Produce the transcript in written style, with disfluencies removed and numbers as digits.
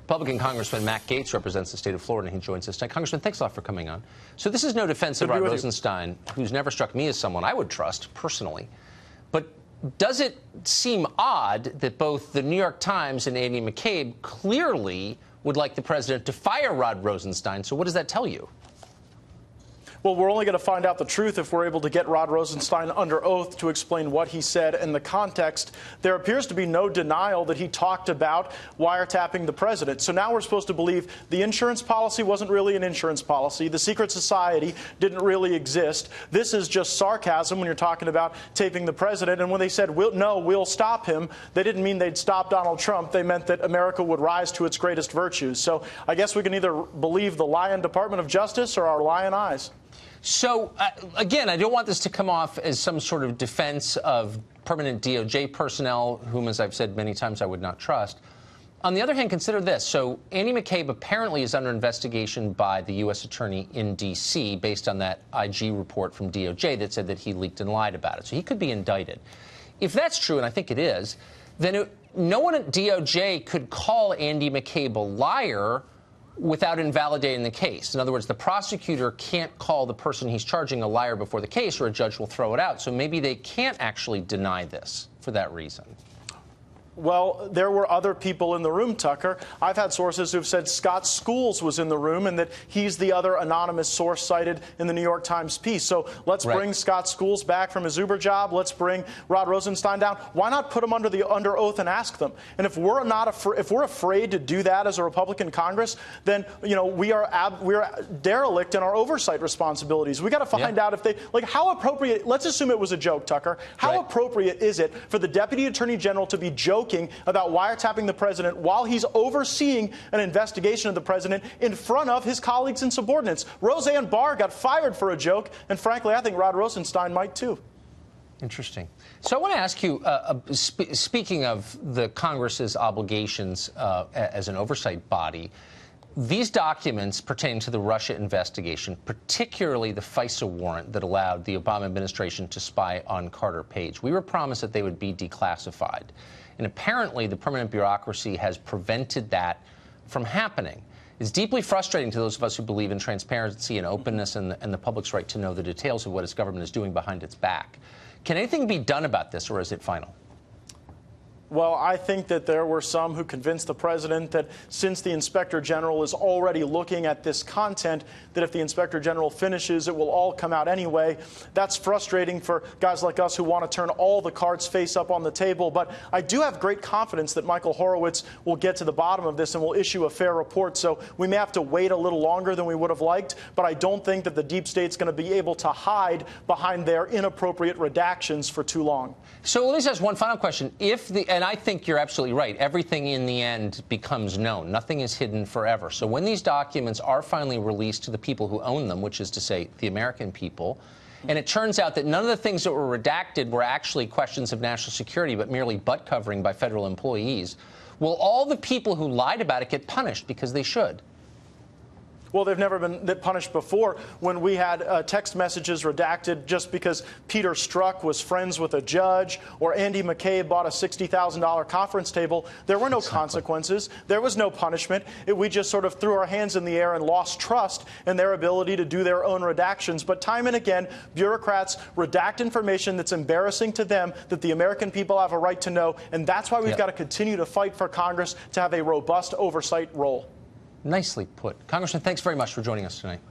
Republican Congressman Matt Gaetz represents the state of Florida, and he joins us tonight. Congressman, thanks a lot for coming on. So this is no defense of Rod Rosenstein, who's never struck me as someone I would trust personally. But does it seem odd that both the New York Times and Andy McCabe clearly would like the president to fire Rod Rosenstein? So what does that tell you? Well, we're only going to find out the truth if we're able to get Rod Rosenstein under oath to explain what he said and the context. There appears to be no denial that he talked about wiretapping the president. So now we're supposed to believe the insurance policy wasn't really an insurance policy. The secret society didn't really exist. This is just sarcasm when you're talking about taping the president. And when they said, we'll stop him, they didn't mean they'd stop Donald Trump. They meant that America would rise to its greatest virtues. So I guess we can either believe the lion Department of Justice or our lion eyes. So, again, I don't want this to come off as some sort of defense of permanent DOJ personnel, whom, as I've said many times, I would not trust. On the other hand, consider this. So Andy McCabe apparently is under investigation by the U.S. attorney in D.C. based on that IG report from DOJ that said that he leaked and lied about it. So he could be indicted. If that's true, and I think it is, then no one at DOJ could call Andy McCabe a liar without invalidating the case. In other words, the prosecutor can't call the person he's charging a liar before the case, or a judge will throw it out. So maybe they can't actually deny this for that reason. Well, there were other people in the room, Tucker. I've had sources who've said Scott Schools was in the room and that he's the other anonymous source cited in the New York Times piece. So let's bring Scott Schools back from his Uber job. Let's bring Rod Rosenstein down. Why not put him under oath and ask them? And if we're afraid to do that as a Republican Congress, then we're derelict in our oversight responsibilities. We got to find out if they how appropriate. Let's assume it was a joke, Tucker. How appropriate is it for the Deputy Attorney General to be joking about wiretapping the president while he's overseeing an investigation of the president in front of his colleagues and subordinates? Roseanne Barr got fired for a joke, and frankly, I think Rod Rosenstein might too. Interesting. So I want to ask you, speaking of the Congress's obligations as an oversight body, these documents pertaining to the Russia investigation, particularly the FISA warrant that allowed the Obama administration to spy on Carter Page, we were promised that they would be declassified. And apparently the permanent bureaucracy has prevented that from happening. It's deeply frustrating to those of us who believe in transparency and openness and the public's right to know the details of what its government is doing behind its back. Can anything be done about this, or is it final? Well, I think that there were some who convinced the president that since the Inspector General is already looking at this content, that if the Inspector General finishes, it will all come out anyway. That's frustrating for guys like us who want to turn all the cards face up on the table. But I do have great confidence that Michael Horowitz will get to the bottom of this and will issue a fair report. So we may have to wait a little longer than we would have liked. But I don't think that the deep state's going to be able to hide behind their inappropriate redactions for too long. So let me ask one final question. And I think you're absolutely right. Everything in the end becomes known. Nothing is hidden forever. So when these documents are finally released to the people who own them, which is to say the American people, and it turns out that none of the things that were redacted were actually questions of national security, but merely butt covering by federal employees, will all the people who lied about it get punished because they should? Well, they've never been punished before. When we had text messages redacted just because Peter Strzok was friends with a judge or Andy McCabe bought a $60,000 conference table, there were no consequences. There was no punishment. We just sort of threw our hands in the air and lost trust in their ability to do their own redactions. But time and again, bureaucrats redact information that's embarrassing to them, that the American people have a right to know. And that's why we've got to continue to fight for Congress to have a robust oversight role. Nicely put. Congressman, thanks very much for joining us tonight.